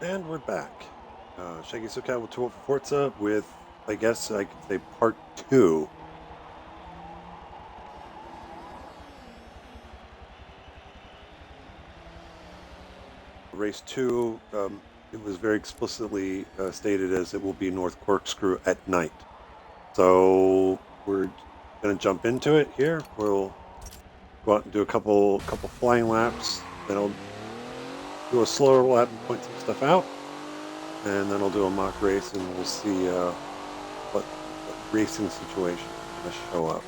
And we're back. Shaggy SoCal with 2Old4Forza with, I guess I could say, part two. Race two, it was very explicitly stated as it will be North Corkscrew at night. So we're going to jump into it here. We'll go out and do a couple flying laps. Then I'll do a slower lap and point some stuff out. And then I'll do a mock race and we'll see what racing situation is going to show up.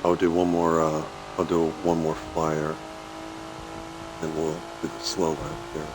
I'll do one more. I'll do one more flyer, and we'll do the slow lap here.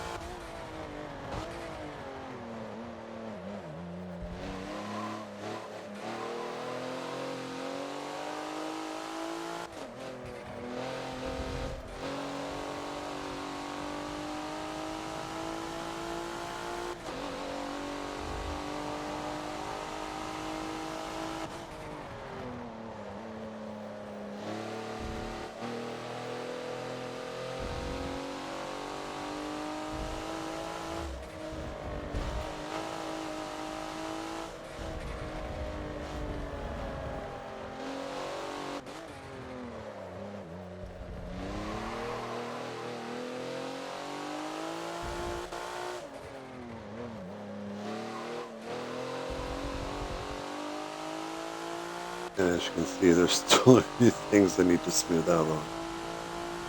And as you can see, there's still a few things that need to smooth out on.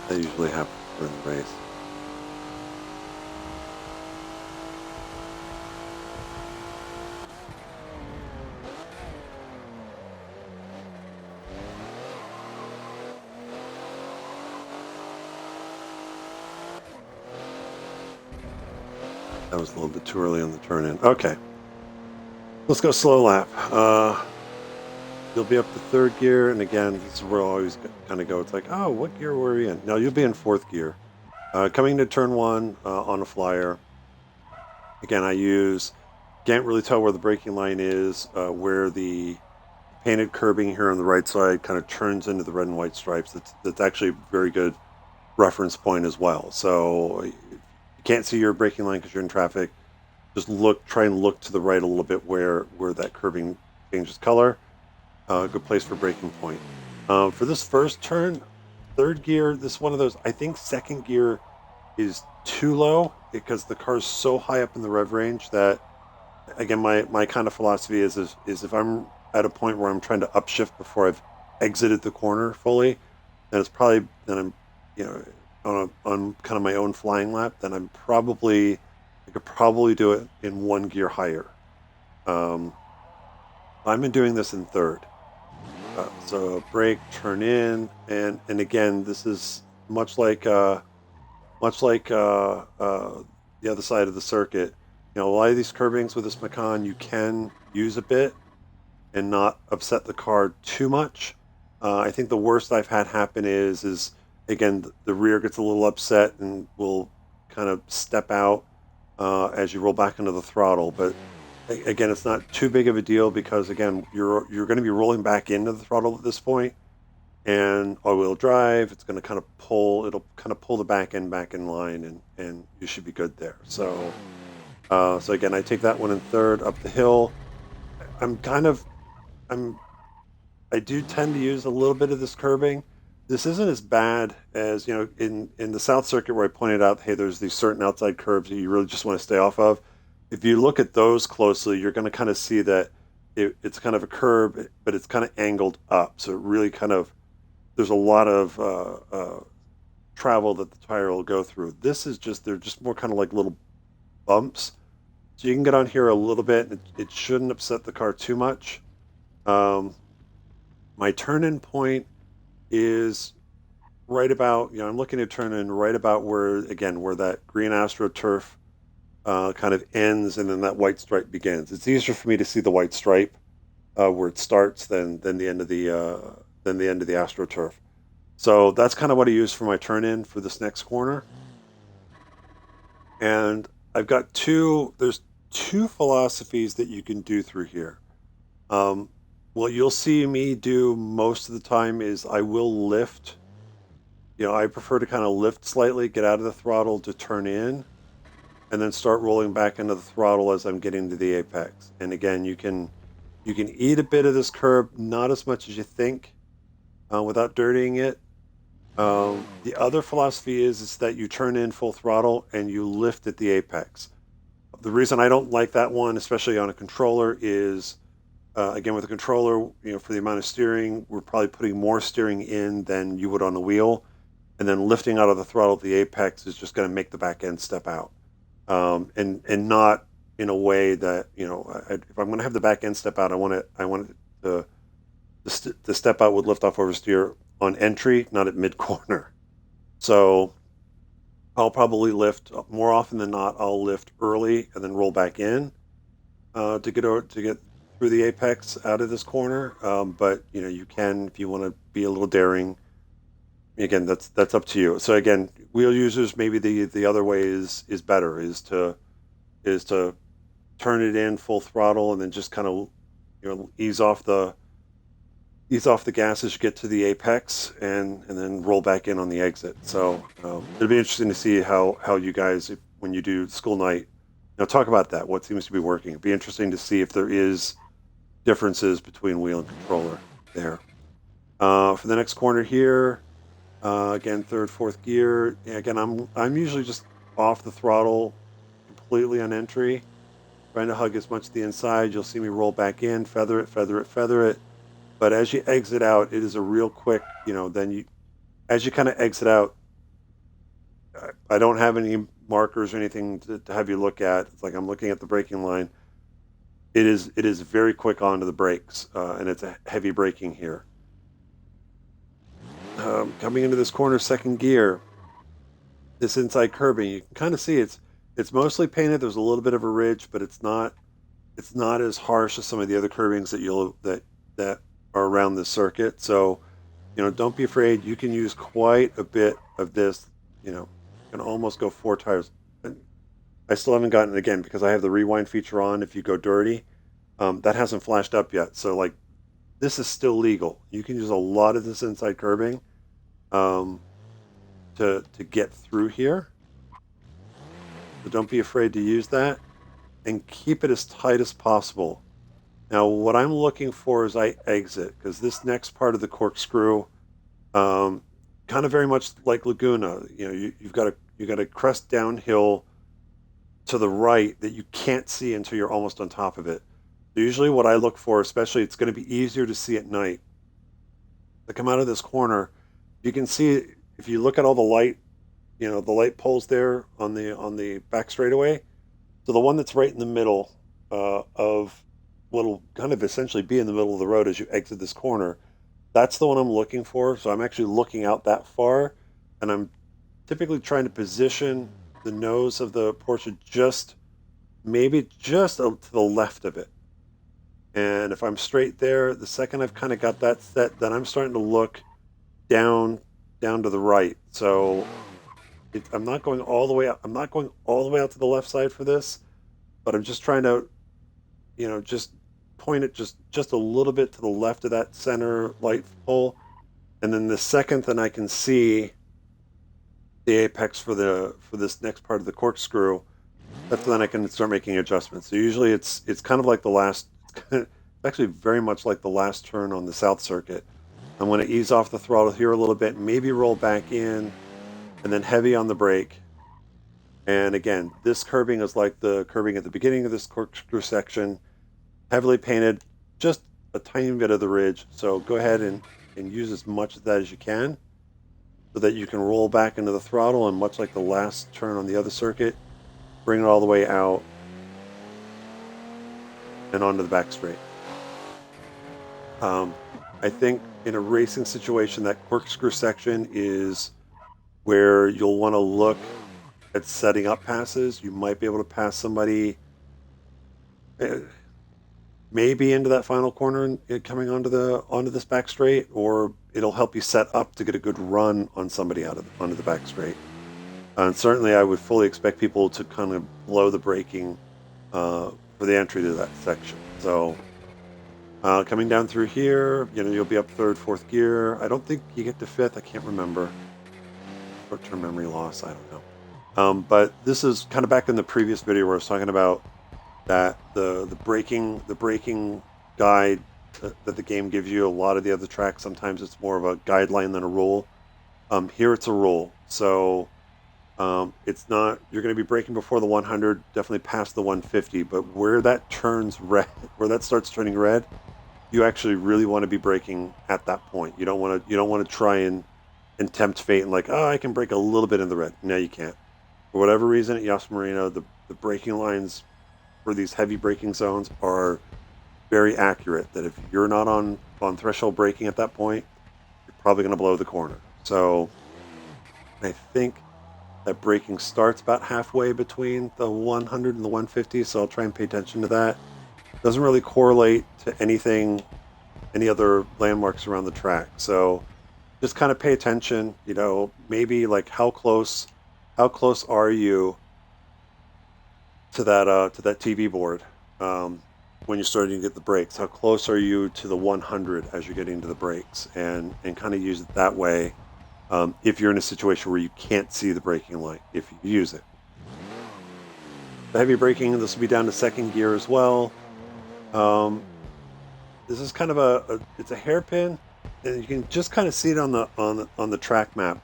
That usually happens during the race. That was a little bit too early on the turn in. Okay, let's go slow lap. You'll be up to third gear, and again, this is where I always kind of go. It's like, oh, what gear were we in? No, you'll be in fourth gear. Coming to turn one on a flyer. Again, can't really tell where the braking line is, where the painted curbing here on the right side kind of turns into the red and white stripes. That's actually a very good reference point as well. So you can't see your braking line because you're in traffic. Just try and look to the right a little bit where that curbing changes color. Good place for braking point. For this first turn, third gear, this is one of those. I think second gear is too low because the car is so high up in the rev range that, again, my kind of philosophy is if I'm at a point where I'm trying to upshift before I've exited the corner fully, then I'm on kind of my own flying lap. Then I could probably do it in one gear higher. I've been doing this in third. So brake, turn in, and again, this is much like the other side of the circuit. A lot of these curbings with this Macan you can use a bit and not upset the car too much. I think the worst I've had happen is again the rear gets a little upset and will kind of step out as you roll back into the throttle, but again, it's not too big of a deal because again, you're going to be rolling back into the throttle at this point, and all-wheel drive. It'll kind of pull the back end back in line, and you should be good there. So again, I take that one in third up the hill. I do tend to use a little bit of this curbing. This isn't as bad as in the South Circuit where I pointed out, hey, there's these certain outside curbs that you really just want to stay off of. If you look at those closely, you're going to kind of see that it's kind of a curb, but it's kind of angled up. So it really there's a lot of travel that the tire will go through. They're just more kind of like little bumps. So you can get on here a little bit. It shouldn't upset the car too much. My turn-in point is right about, I'm looking to turn in right about where, again, where that green AstroTurf kind of ends and then that white stripe begins. It's easier for me to see the white stripe where it starts than the end of the AstroTurf. So that's kind of what I use for my turn in for this next corner. And I've got there's two philosophies that you can do through here. What you'll see me do most of the time is I will lift. I prefer to kind of lift slightly, get out of the throttle to turn in, and then start rolling back into the throttle as I'm getting to the apex. And again, you can eat a bit of this curb, not as much as you think, without dirtying it. The other philosophy is that you turn in full throttle and you lift at the apex. The reason I don't like that one, especially on a controller, is again with a controller, for the amount of steering, we're probably putting more steering in than you would on the wheel, and then lifting out of the throttle at the apex is just going to make the back end step out, and not in a way that if I'm going to have the back end step out, I want it the step out with lift off oversteer on entry, not at mid corner. So I'll probably lift more often than not. I'll lift early and then roll back in to get through the apex out of this corner. But you can, if you want to be a little daring. Again, that's up to you. So again, wheel users, maybe the other way is better, is to turn it in full throttle and then just kind of ease off the gas as you get to the apex, and then roll back in on the exit. So it'll be interesting to see how you guys, when you do school night, talk about that. What seems to be working. It'd be interesting to see if there is differences between wheel and controller there. For the next corner here, again, third, fourth gear. Again, I'm usually just off the throttle completely on entry, trying to hug as much to the inside. You'll see me roll back in, feather it. But as you exit out, it is a real quick, as you kind of exit out, I don't have any markers or anything to have you look at. It's like I'm looking at the braking line. It is very quick onto the brakes, and it's a heavy braking here. Coming into this corner, second gear, this inside curbing, you can kind of see it's mostly painted. There's a little bit of a ridge, but it's not as harsh as some of the other curbings that are around this circuit. So, don't be afraid. You can use quite a bit of this. You can almost go 4 tires. I still haven't gotten it again because I have the rewind feature on. If you go dirty, that hasn't flashed up yet. So like, this is still legal. You can use a lot of this inside curbing to get through here. So don't be afraid to use that, and keep it as tight as possible. Now, what I'm looking for is I exit, because this next part of the corkscrew, kind of very much like Laguna, you've got a crest downhill to the right that you can't see until you're almost on top of it. So usually what I look for, especially, it's going to be easier to see at night. To come out of this corner, you can see, if you look at all the light, the light poles there on the back straightaway. So the one that's right in the middle of what'll kind of essentially be in the middle of the road as you exit this corner, that's the one I'm looking for. So I'm actually looking out that far, and I'm typically trying to position the nose of the Porsche maybe just to the left of it. And if I'm straight there, the second I've kind of got that set, then I'm starting to look down to the right. So I'm not going all the way out. I'm not going all the way out to the left side for this, but I'm just trying to, just point it just a little bit to the left of that center light pole. And then the second that I can see the apex for this next part of the corkscrew, that's when I can start making adjustments. So usually it's kind of like the last, it's actually very much like the last turn on the South Circuit. I'm going to ease off the throttle here a little bit, maybe roll back in, and then heavy on the brake. And again, this curbing is like the curbing at the beginning of this corkscrew section, heavily painted, just a tiny bit of the ridge. So go ahead and use as much of that as you can, so that you can roll back into the throttle, and much like the last turn on the other circuit, bring it all the way out and onto the back straight. I think in a racing situation, that corkscrew section is where you'll want to look at setting up passes. You might be able to pass somebody maybe into that final corner and coming onto this back straight, or it'll help you set up to get a good run on somebody onto the back straight. And certainly, I would fully expect people to kind of blow the braking for the entry to that section. So coming down through here, you'll be up third, fourth gear. I don't think you get to fifth. I can't remember. Short-term memory loss. I don't know. But this is kind of back in the previous video where I was talking about that the braking guide that the game gives you. A lot of the other tracks, sometimes it's more of a guideline than a rule. Here it's a rule. So it's not, you're going to be braking before the 100, definitely past the 150, but where that turns red, where that starts turning red, you actually really want to be braking at that point. You don't want to try and tempt fate and I can brake a little bit in the red. No, you can't. For whatever reason at Yas Marina, the braking lines for these heavy braking zones are very accurate, that if you're not on threshold braking at that point, you're probably going to blow the corner. So I think that braking starts about halfway between the 100 and the 150, so I'll try and pay attention to that. Doesn't really correlate to any other landmarks around the track. So just kind of pay attention, maybe how close are you to that TV board when you're starting to get the brakes? How close are you to the 100 as you're getting to the brakes, and kind of use it that way. If you're in a situation where you can't see the braking light, if you use it. The heavy braking, this will be down to second gear as well. This is kind of it's a hairpin, and you can just kind of see it on the track map.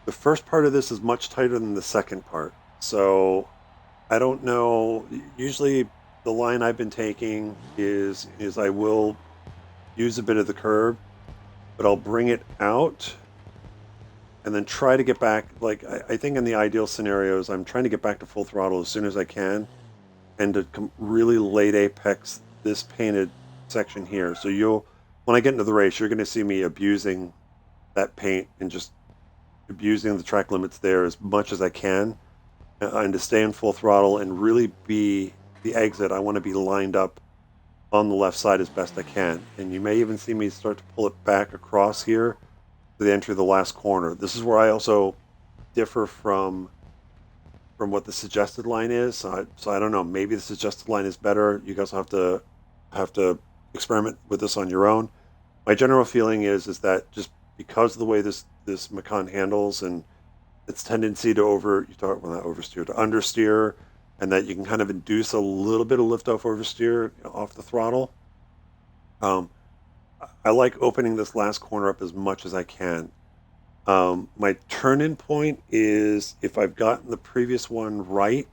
The first part of this is much tighter than the second part. So I don't know. Usually the line I've been taking is I will use a bit of the curb, but I'll bring it out and then try to get back. I think in the ideal scenarios, I'm trying to get back to full throttle as soon as I can, and to really late apex this painted section here. So when I get into the race, you're going to see me abusing that paint and just abusing the track limits there as much as I can, and to stay in full throttle and really be the exit. I want to be lined up on the left side as best I can. And you may even see me start to pull it back across here to the entry of the last corner. This is where I also differ from what the suggested line is. So I don't know. Maybe the suggested line is better. You guys will have to experiment with this on your own. My general feeling is that just because of the way this Macan handles and its tendency to understeer, and that you can kind of induce a little bit of lift off oversteer off the throttle. I like opening this last corner up as much as I can. My turn-in point is, if I've gotten the previous one right,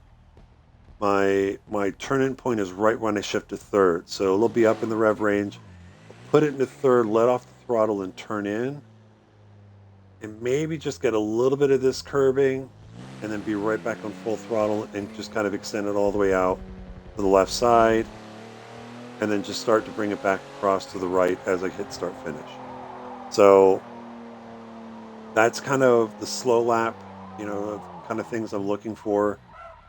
my turn-in point is right when I shift to third. So it'll be up in the rev range. Put it into third, let off the throttle, and turn in. And maybe just get a little bit of this curbing, and then be right back on full throttle and just kind of extend it all the way out to the left side, and then just start to bring it back across to the right as I hit start finish. So that's kind of the slow lap, kind of things I'm looking for.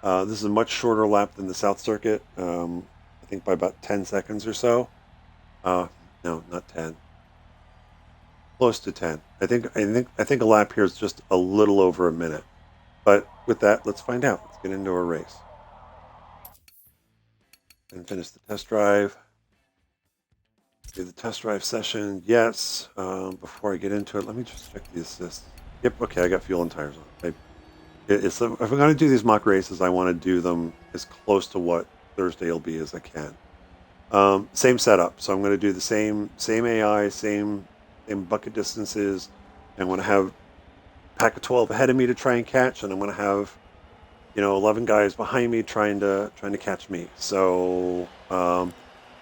This is a much shorter lap than the South Circuit, I think by about 10 seconds or so. No, not 10. Close to 10. I think a lap here is just a little over a minute. But with that, let's find out. Let's get into a race. And finish the test drive. Do the test drive session. Yes. Before I get into it, let me just check the assist. Yep. Okay, I got fuel and tires on. If I'm going to do these mock races, I want to do them as close to what Thursday will be as I can. Same setup. So I'm going to do the same AI, same bucket distances. I'm going to have pack of 12 ahead of me to try and catch, and I'm going to have 11 guys behind me trying to catch me. So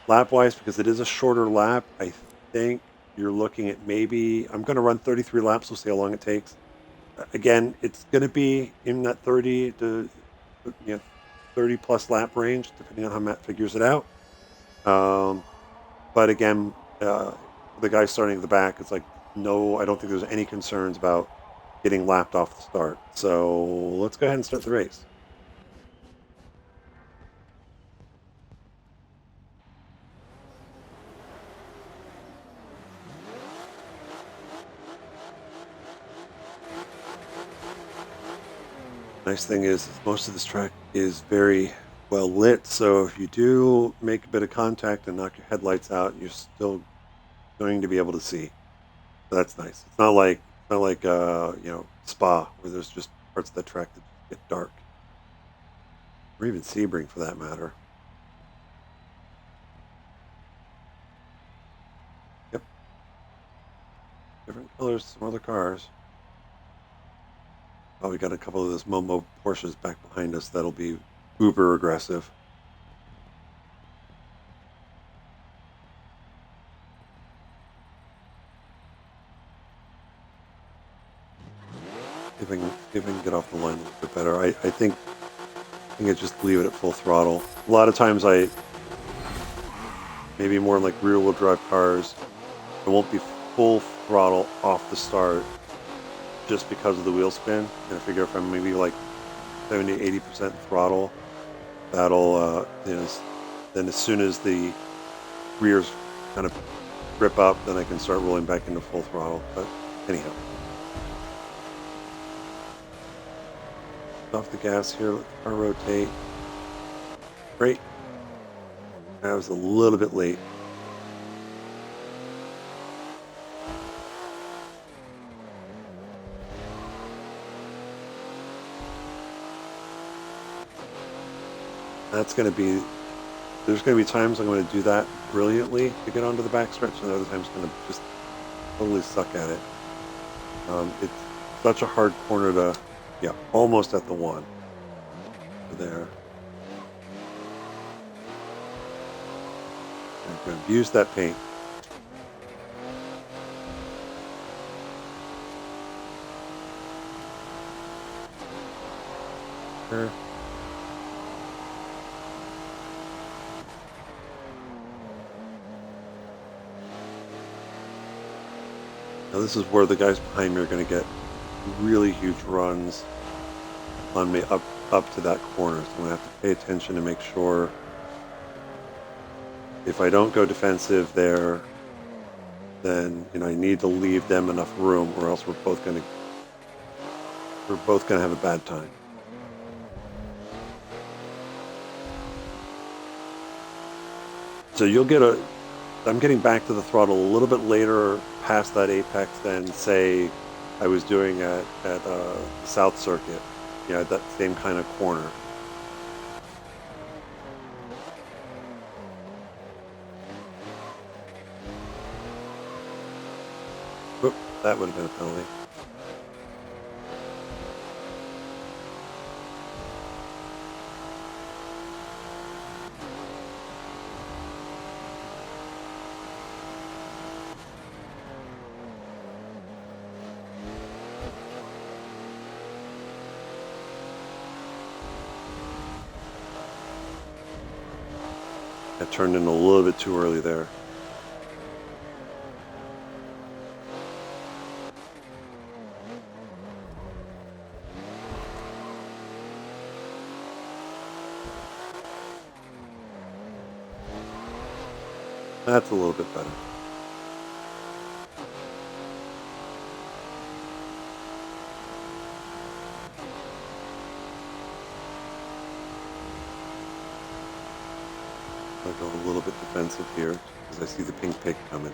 lap wise, because it is a shorter lap, I think you're looking at maybe, I'm going to run 33 laps. We'll see how long it takes. Again, it's going to be in that 30 to 30 plus lap range, depending on how Matt figures it out. But again, the guy starting at the back, it's like, no, I don't think there's any concerns about getting lapped off the start. So let's go ahead and start the race. Nice thing is most of this track is very well lit, so if you do make a bit of contact and knock your headlights out, you're still going to be able to see. So that's nice. It's not like Spa, where there's just parts of the track that just get dark, or even Sebring for that matter. Yep, different colors, some other cars. Oh, we got a couple of those Momo Porsches back behind us. That'll be uber aggressive. If I can get off the line a little bit better. I think I just leave it at full throttle. A lot of times maybe more like rear wheel drive cars, it won't be full throttle off the start just because of the wheel spin. And I figure if I'm maybe like 70-80% throttle, that'll then as soon as the rears kind of rip up, then I can start rolling back into full throttle. But anyhow, off the gas here, let the car rotate. Great. I was a little bit late. There's going to be times I'm going to do that brilliantly to get onto the backstretch, and other times I'm going to just totally suck at it. It's such a hard corner to, almost at the one. There. I'm going to abuse that paint. There. Now this is where the guys behind me are going to get really huge runs on me up to that corner. So I'm going to have to pay attention to make sure if I don't go defensive there, then I need to leave them enough room, or else we're both going to have a bad time. So I'm getting back to the throttle a little bit later past that apex than, say, I was doing at the South Circuit, at that same kind of corner. Oop, that would have been a penalty. I turned in a little bit too early there. That's a little bit better. I'll go a little bit defensive here because I see the pink pig coming.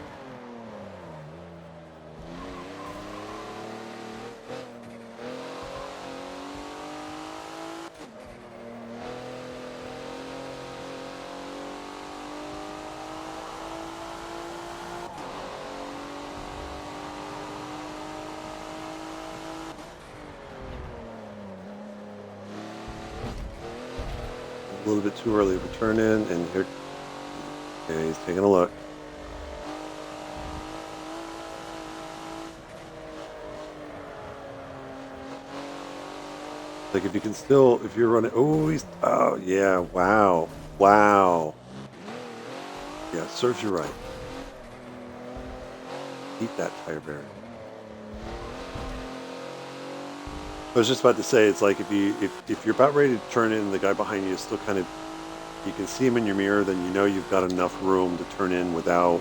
A little bit too early of a turn in, and here, okay, he's taking a look. Like if you're running, oh yeah, wow, yeah, serves you right. beat that tire barrier. I was just about to say, it's like if you're about ready to turn in, the guy behind you is still kind of, you can see him in your mirror, then you know you've got enough room to turn in without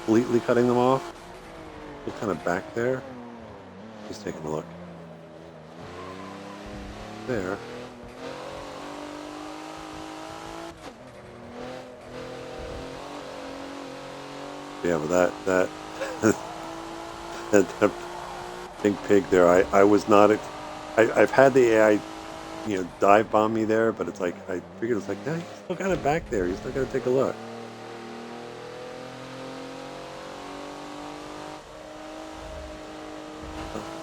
completely cutting them off. Still kind of back there. He's taking a look. There. Yeah, but that that big pig there, I was not, I've had the AI, dive bomb me there, but it's like, I figured it's like, no, he's still kind of back there. He's still got to take a look.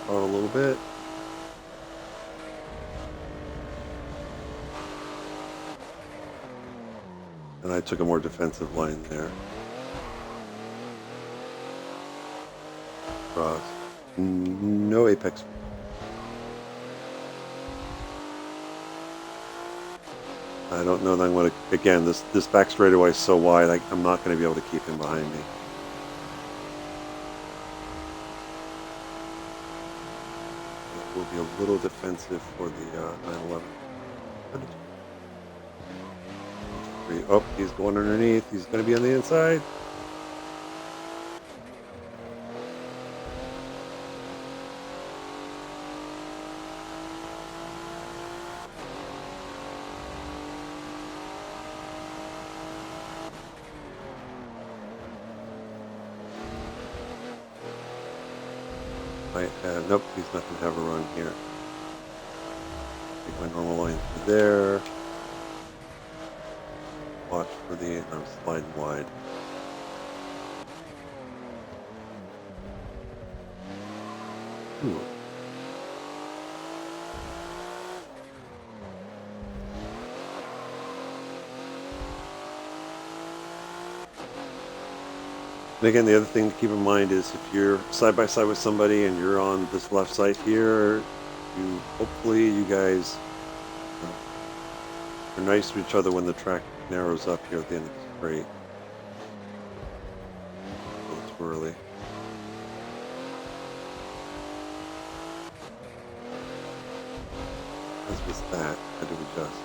A little bit. And I took a more defensive line there. Cross. No apex. I don't know that I'm going to, again, this back straightaway is so wide, I'm not going to be able to keep him behind me. It will be a little defensive for the 911. Oh, he's going underneath. He's going to be on the inside. Nope, he's not going to have a run here. Take my normal line through there. Watch for the, I'm sliding wide. Ooh. And again, the other thing to keep in mind is if you're side by side with somebody and you're on this left side here, hopefully you guys are nice to each other when the track narrows up here at the end of the straight. A little twirly. As with that, I had to adjust.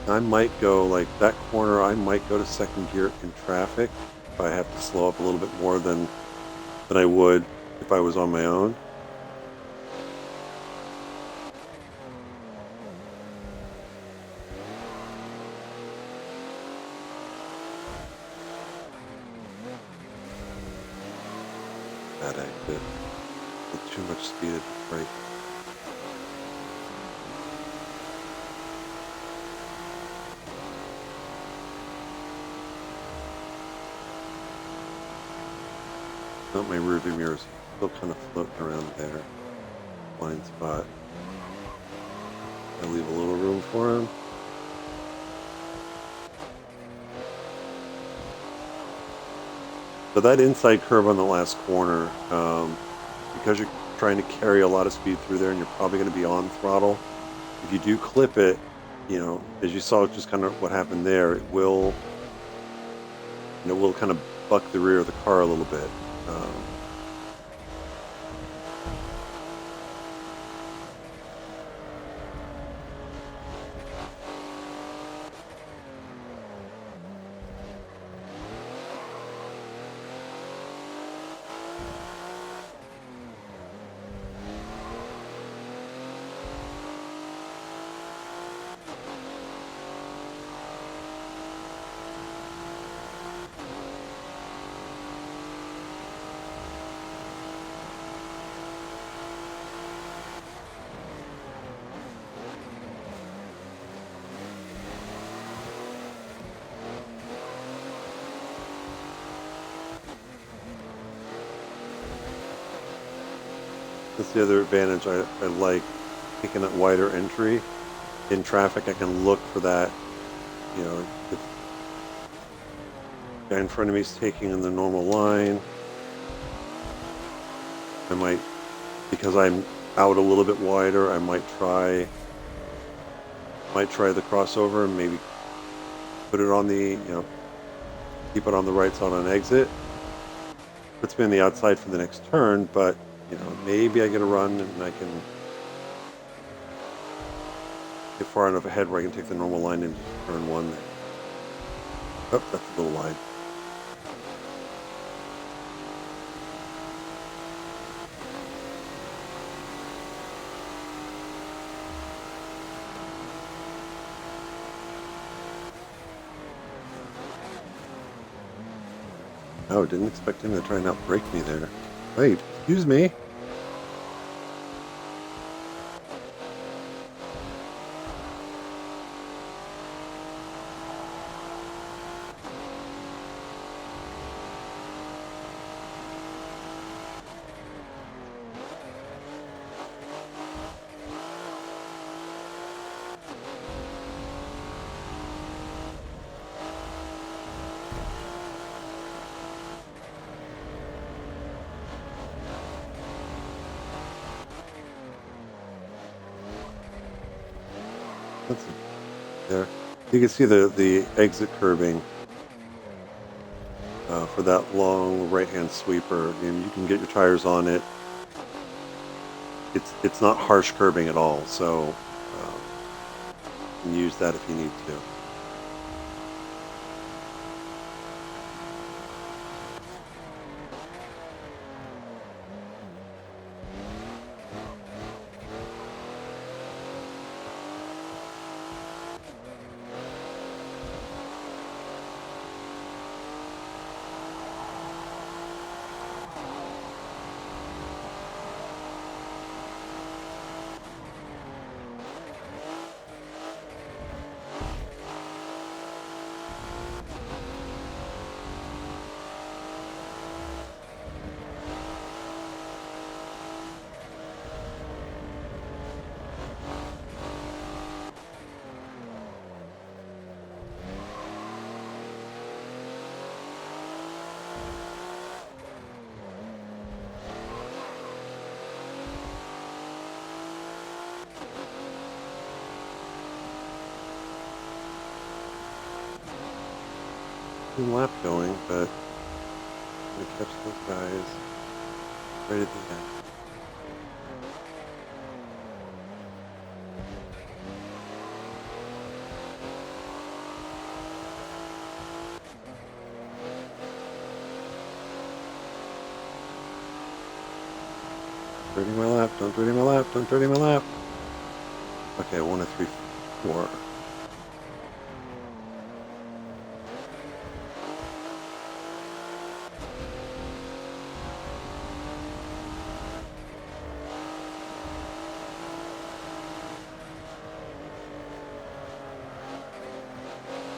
I might go, like that corner, I might go to second gear in traffic if I have to slow up a little bit more than I would if I was on my own. Bad exit. With too much speed at the brake. Not my rearview mirrors, still kind of floating around there. Blind spot. I leave a little room for him. So that inside curve on the last corner, because you're trying to carry a lot of speed through there and you're probably going to be on throttle, if you do clip it, as you saw just kind of what happened there, it will kind of buck the rear of the car a little bit. That's the other advantage I like, taking that wider entry. In traffic, I can look for that, if the guy in front of me is taking in the normal line, I might, because I'm out a little bit wider, I might try the crossover and maybe put it on the, keep it on the right side on exit. Puts me on the outside for the next turn, but, maybe I get a run and I can get far enough ahead where I can take the normal line into turn one there. Oh, that's a little wide. Oh, didn't expect him to try and outbrake me there. Wait, excuse me. There. You can see the exit curbing for that long right-hand sweeper, and you can get your tires on it. It's not harsh curbing at all, so you can use that if you need to. Lap going, but I'm gonna catch those guys right at the end. Dirty my lap, don't dirty my lap, don't dirty my lap. Okay, 1, 2, 3, 4.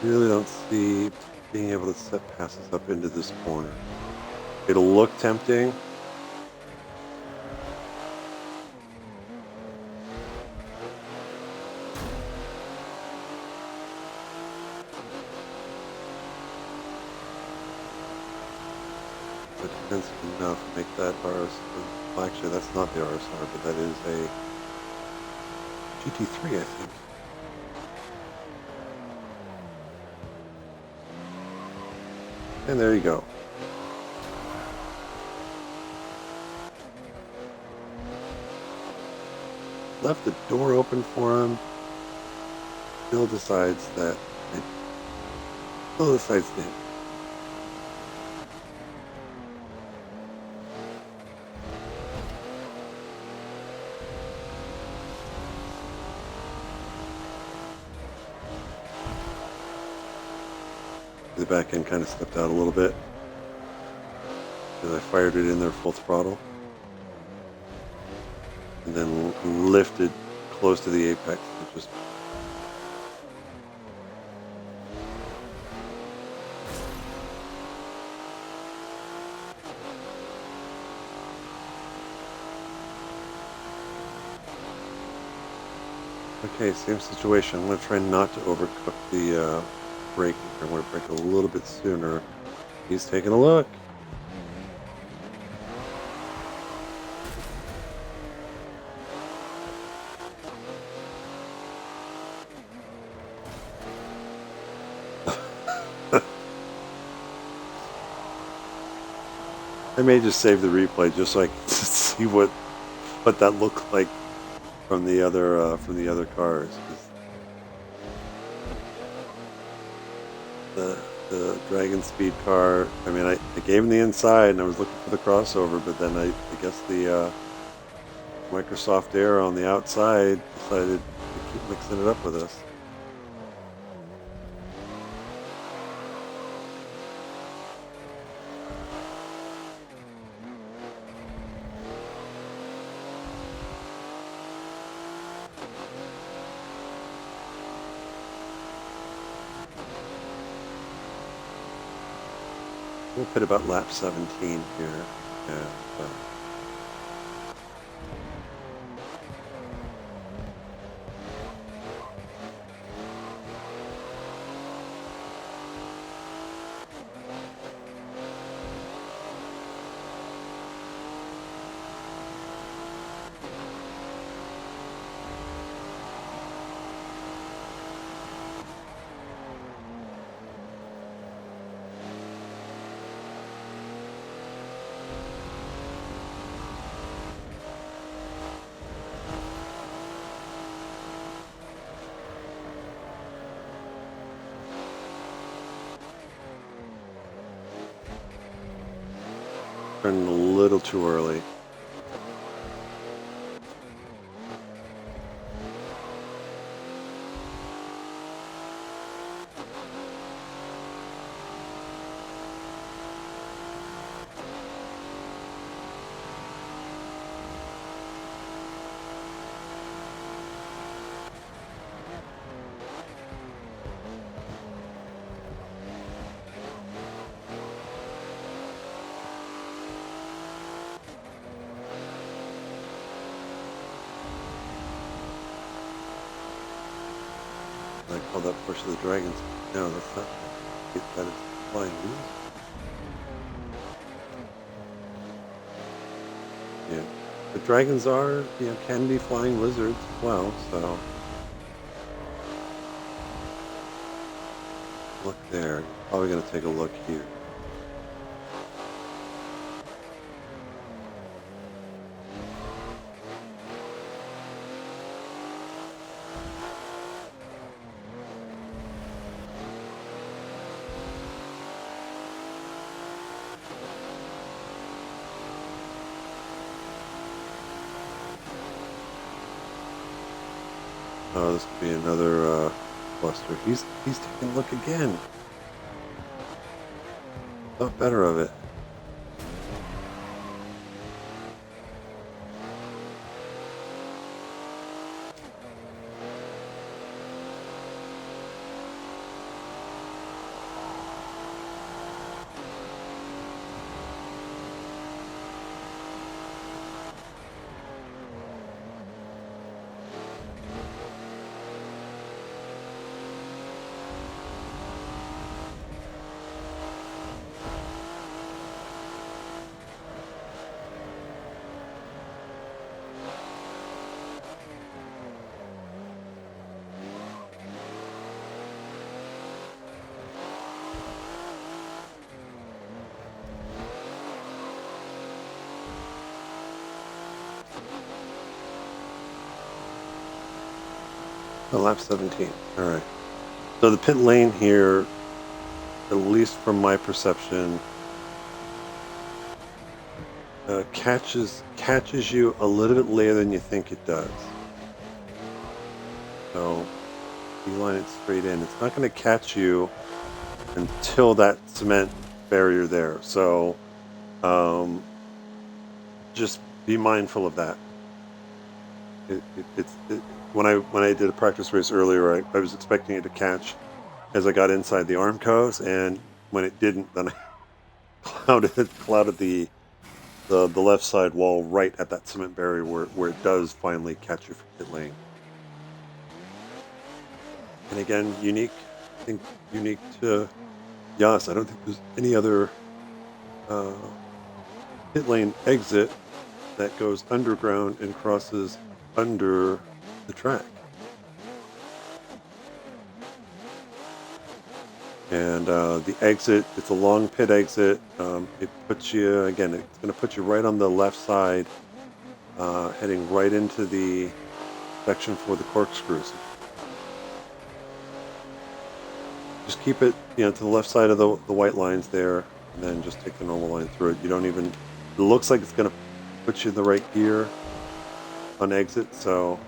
Really don't see being able to set passes up into this corner. It'll look tempting. But defensive enough to make that RS. Well, actually, that's not the RSR, but that is a GT3, I think. And there you go. Left the door open for him. Still decides that. Still decides to hit. The back end kind of stepped out a little bit because I fired it in there full throttle and then lifted close to the apex and just okay, same situation. I'm going to try not to overcook the braking. I want to brake a little bit sooner. He's taking a look. I may just save the replay just so I can see what that looked like from the other cars. 'Cause the Dragon Speed car, I mean, I gave him the inside and I was looking for the crossover, but then I guess the Microsoft Air on the outside decided to keep mixing it up with us. We'll pit about lap 17 here. Yeah. Turning a little too early. I call that push of the Dragons. No, that's not. That is flying wheels. Yeah, the Dragons are, can be flying lizards as well. So look there. You're probably going to take a look here. Oh, this could be another cluster. He's taking a look again. Thought better of it. Oh, lap 17. All right. So the pit lane here, at least from my perception, catches you a little bit later than you think it does. So you line it straight in. It's not going to catch you until that cement barrier there. So just be mindful of that. When I did a practice race earlier, I was expecting it to catch as I got inside the Armcos, and when it didn't, then I clouded the left side wall right at that cement barrier where it does finally catch you from pit lane. And again, unique to Yas. I don't think there's any other pit lane exit that goes underground and crosses under the track. And the exit, it's a long pit exit. It puts you, again, it's going to put you right on the left side, heading right into the section for the corkscrews. Just keep it, to the left side of the white lines there, and then just take the normal line through it. You don't even, it looks like it's going to put you in the right gear on exit, so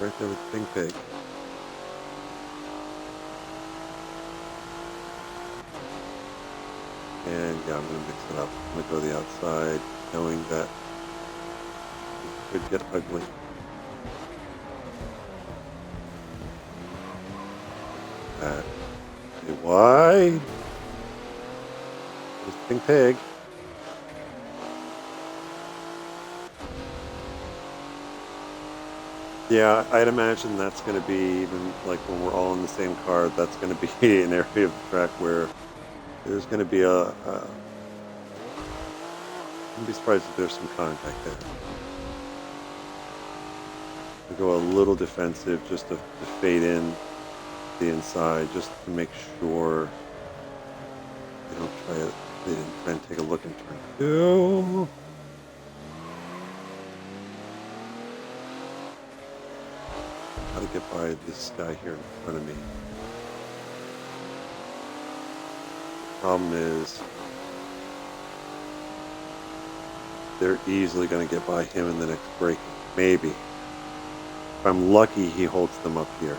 right there with the pink pig. And yeah, I'm going to mix it up. I'm going to go to the outside, knowing that it could get ugly. That stay wide. There's the pink pig. Yeah, I'd imagine that's going to be, even like when we're all in the same car, that's going to be an area of the track where there's going to be I wouldn't be surprised if there's some contact there. We go a little defensive just to fade in the inside, just to make sure they didn't try and take a look in turn two. How to get by this guy here in front of me. Problem is, they're easily going to get by him in the next braking. Maybe. If I'm lucky, he holds them up here.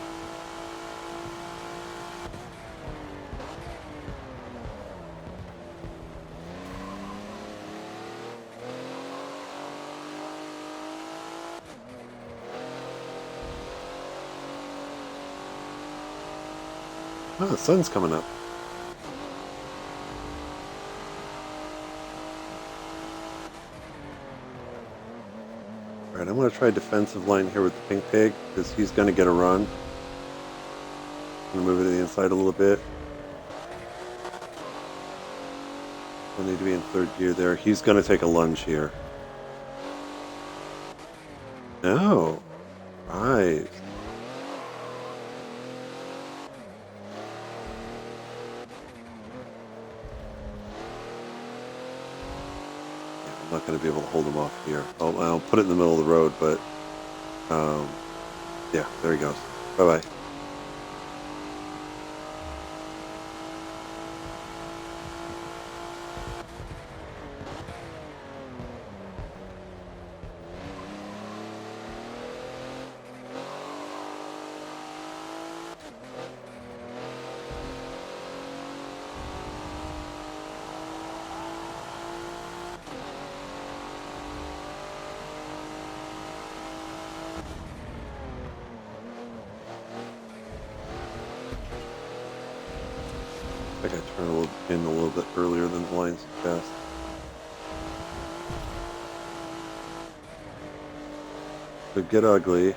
Oh, the sun's coming up. Alright, I'm going to try defensive line here with the pink pig, because he's going to get a run. I'm going to move it to the inside a little bit. I need to be in third gear there. He's going to take a lunge here. No. Right. I'm not going to be able to hold him off here. I'll put it in the middle of the road, but yeah, there he goes. Bye-bye. I think I turned in a little bit earlier than the line suggests. Could get ugly.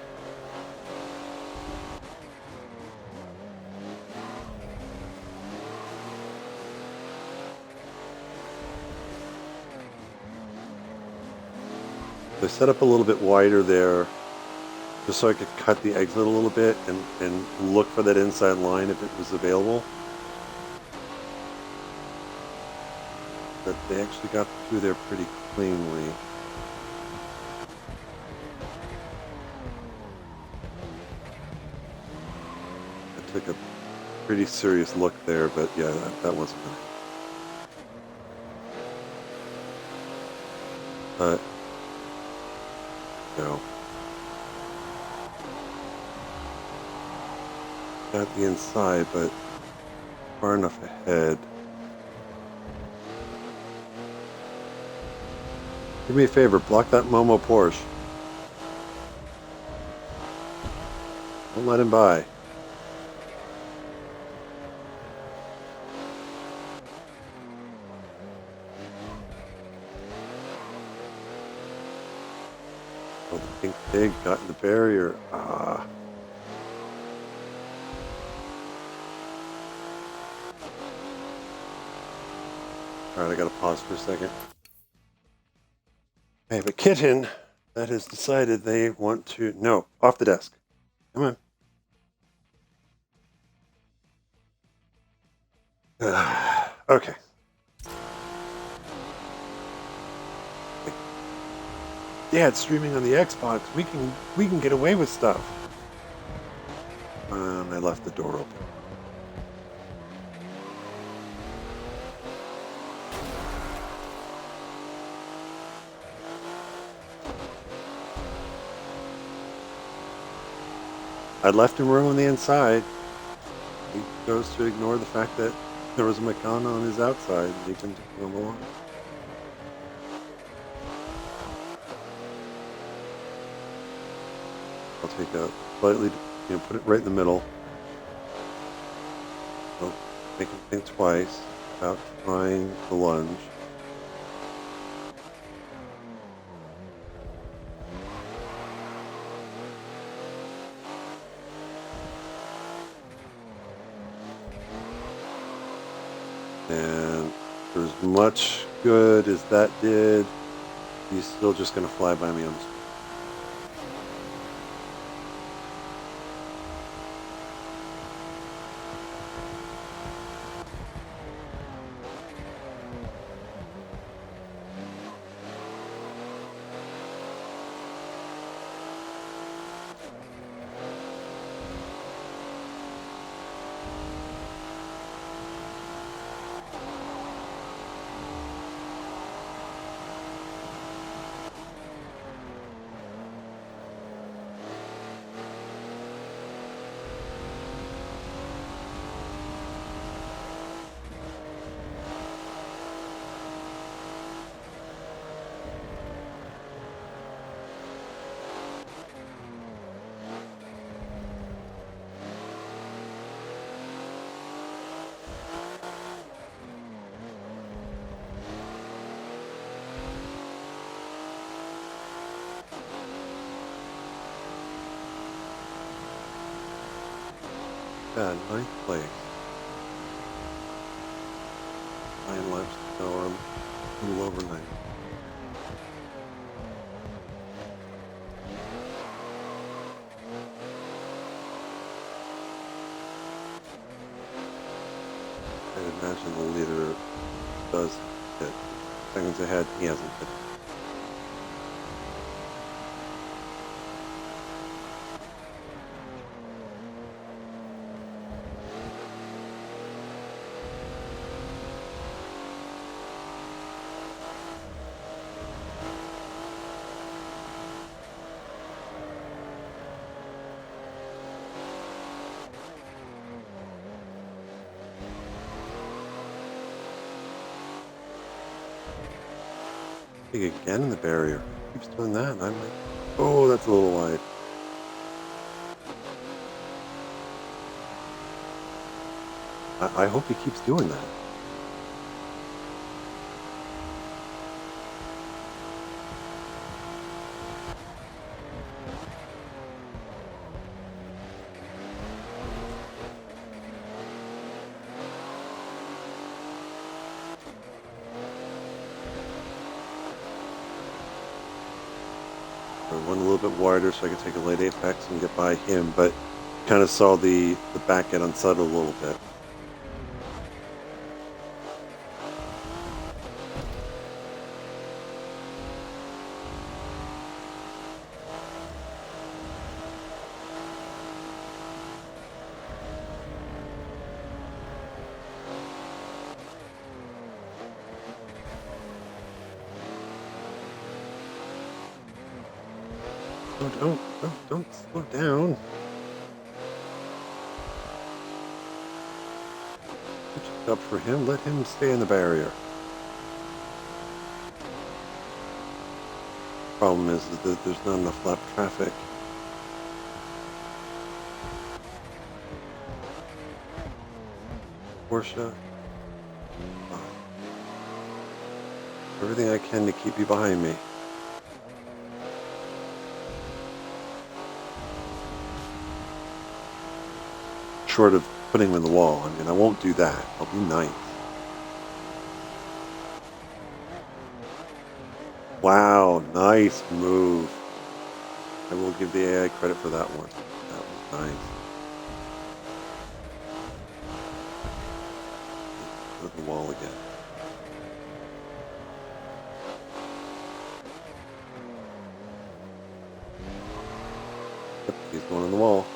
I set up a little bit wider there, just so I could cut the exit a little bit and look for that inside line if it was available. But they actually got through there pretty cleanly. I took a pretty serious look there, but yeah, that wasn't good. But no. Got the inside, but far enough ahead. Do me a favor, block that Momo Porsche. Don't let him by. Oh, the pink pig got in the barrier. Ah. Alright, I gotta pause for a second. I have a kitten that has decided they want to... No, off the desk. Come on. Okay. Yeah, it's streaming on the Xbox. We can get away with stuff. And I left the door open. I left him room on the inside. He chose to ignore the fact that there was a Macana on his outside. He can come along. I'll take a slightly, put it right in the middle. Don't make him think twice about trying to lunge. And for as much good as that did, he's still just going to fly by me on the screen. Ninth place. 9 laps to go. I'm a little over 9. I'd imagine the leader does hit. Seconds ahead, he hasn't hit. Again in the barrier. He keeps doing that, and I'm like, oh, that's a little wide. I hope he keeps doing that. I went a little bit wider so I could take a late apex and get by him, but kind of saw the back end unsettle a little bit. Don't slow down. Switch it up for him. Let him stay in the barrier. Problem is that there's not enough lap traffic. Porsche. Oh. Everything I can to keep you behind me. Short of putting him in the wall. I mean, I won't do that. I'll be nice. Wow, nice move. I will give the AI credit for that one. That was nice. Go to the wall again. Yep, he's going on the wall.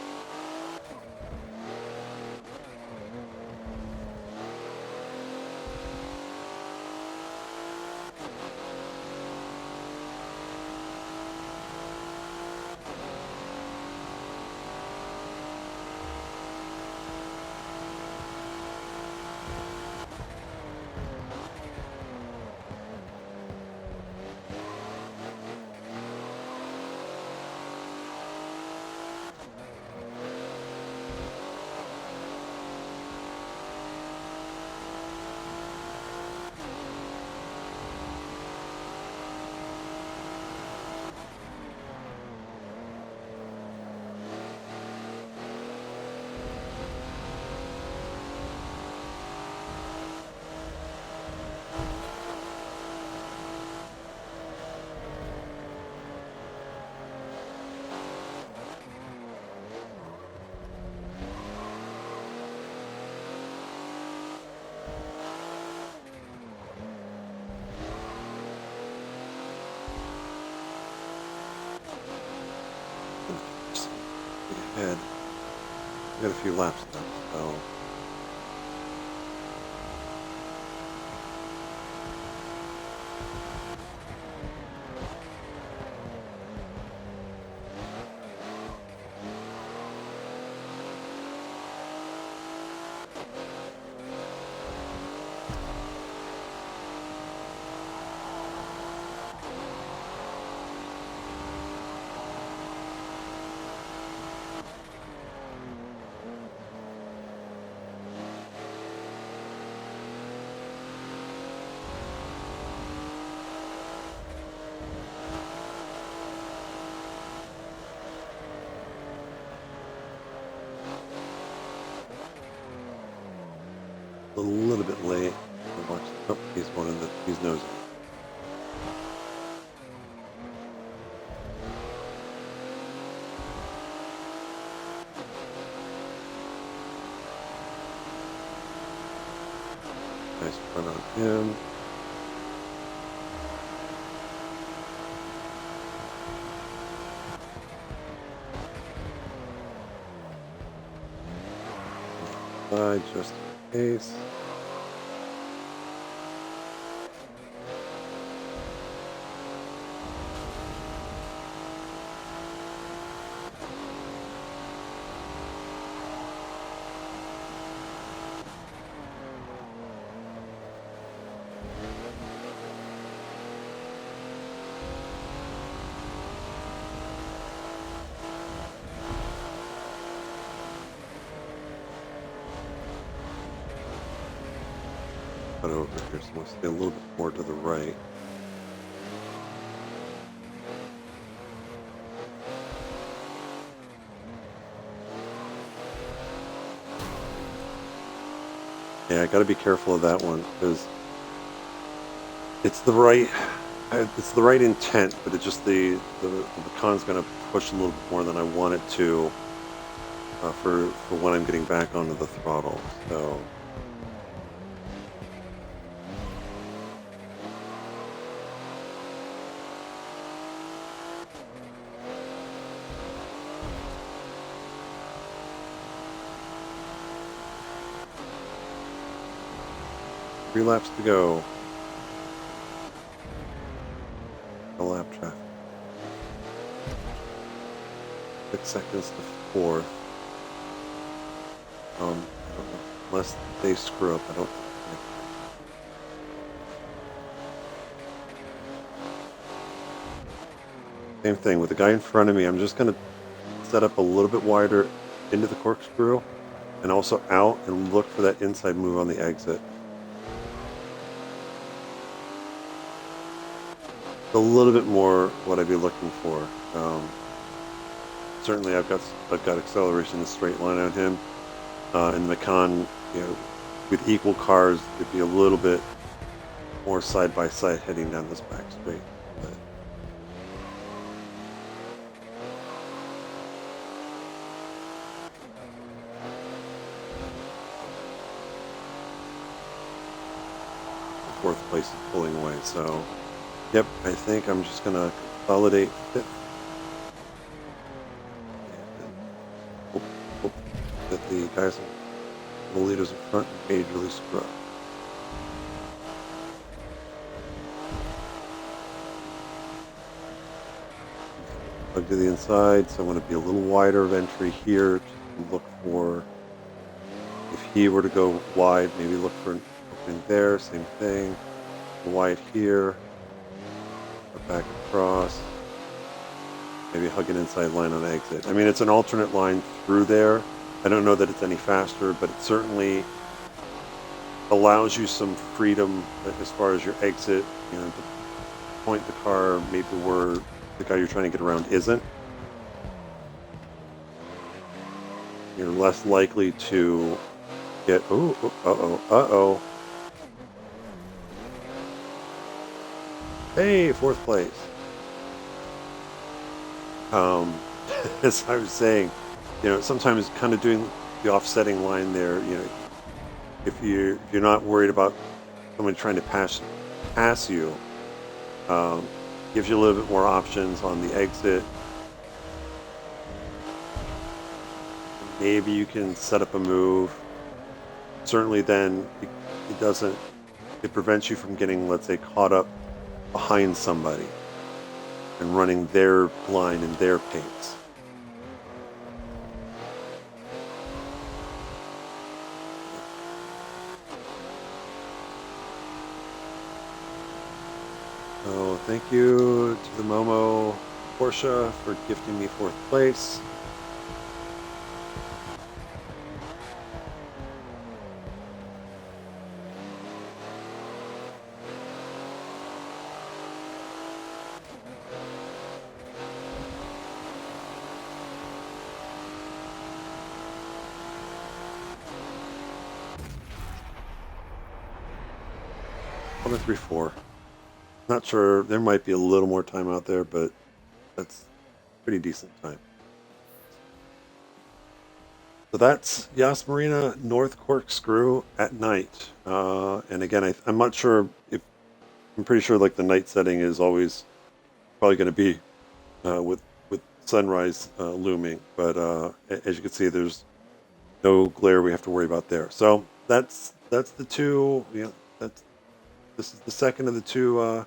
Ahead. We got a few laps left, so a little bit late. Oh, he's one of the he's nosing. Nice run on him. Just in case. Cut over here, so we'll stay a little bit more to the right. Yeah, I got to be careful of that one because it's the right intent, but it just the bacon's going to push a little bit more than I want it to for when I'm getting back onto the throttle. So. Three laps to go. A lap traffic. 6 seconds to 4th. I don't know. Unless they screw up, I don't think. Same thing with the guy in front of me. I'm just going to set up a little bit wider into the corkscrew and also out and look for that inside move on the exit. A little bit more what I'd be looking for. Certainly, I've got acceleration in the straight line on him, and the Macan, with equal cars, it'd be a little bit more side by side heading down this back straight. But fourth place is pulling away. So, yep, I think I'm just going to consolidate fifth. And hope that the guys, the leaders in front, majorly screw up. Plug to the inside, so I want to be a little wider of entry here to look for, if he were to go wide, maybe look for an opening there, same thing, wide here, or back across, maybe hug an inside line on exit. I mean, it's an alternate line through there. I don't know that it's any faster, but it certainly allows you some freedom as far as your exit, you know, to point the car maybe where the guy you're trying to get around isn't. You're less likely to get, uh-oh. Hey, fourth place. As I was saying, you know, sometimes kind of doing the offsetting line there, you know, if you're not worried about someone trying to pass you, gives you a little bit more options on the exit. Maybe you can set up a move. Certainly then it prevents you from getting, let's say, caught up behind somebody and running their line and their pace. So thank you to the Momo Porsche for gifting me fourth place. One 3-4. Not sure. There might be a little more time out there, but that's pretty decent time. So that's Yas Marina North Corkscrew at night. And again, I'm not sure if, I'm pretty sure like the night setting is always probably going to be with sunrise looming. But as you can see, there's no glare we have to worry about there. So that's the two. You know, this is the second of the two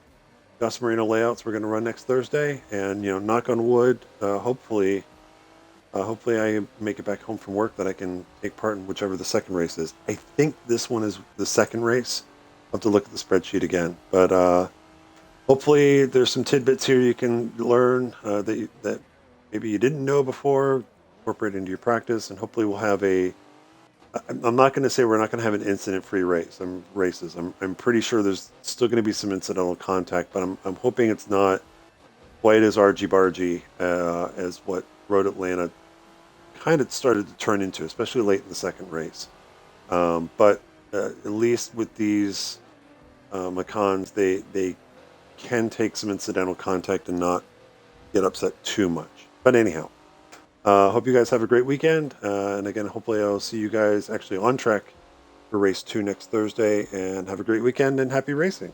Yas Marina layouts we're going to run next Thursday. And you know, knock on wood, hopefully I make it back home from work that I can take part in whichever the second race is. I think this one is the second race. I'll have to look at the spreadsheet again. But hopefully there's some tidbits here you can learn that maybe you didn't know before, incorporate into your practice, and hopefully we'll have I'm not going to say we're not going to have an incident-free races. I'm pretty sure there's still going to be some incidental contact, but I'm hoping it's not quite as argy-bargy as what Road Atlanta kind of started to turn into, especially late in the second race. But at least with these Macans, they can take some incidental contact and not get upset too much. But anyhow, hope you guys have a great weekend. And again, hopefully I'll see you guys actually on track for race 2 next Thursday. And have a great weekend and happy racing.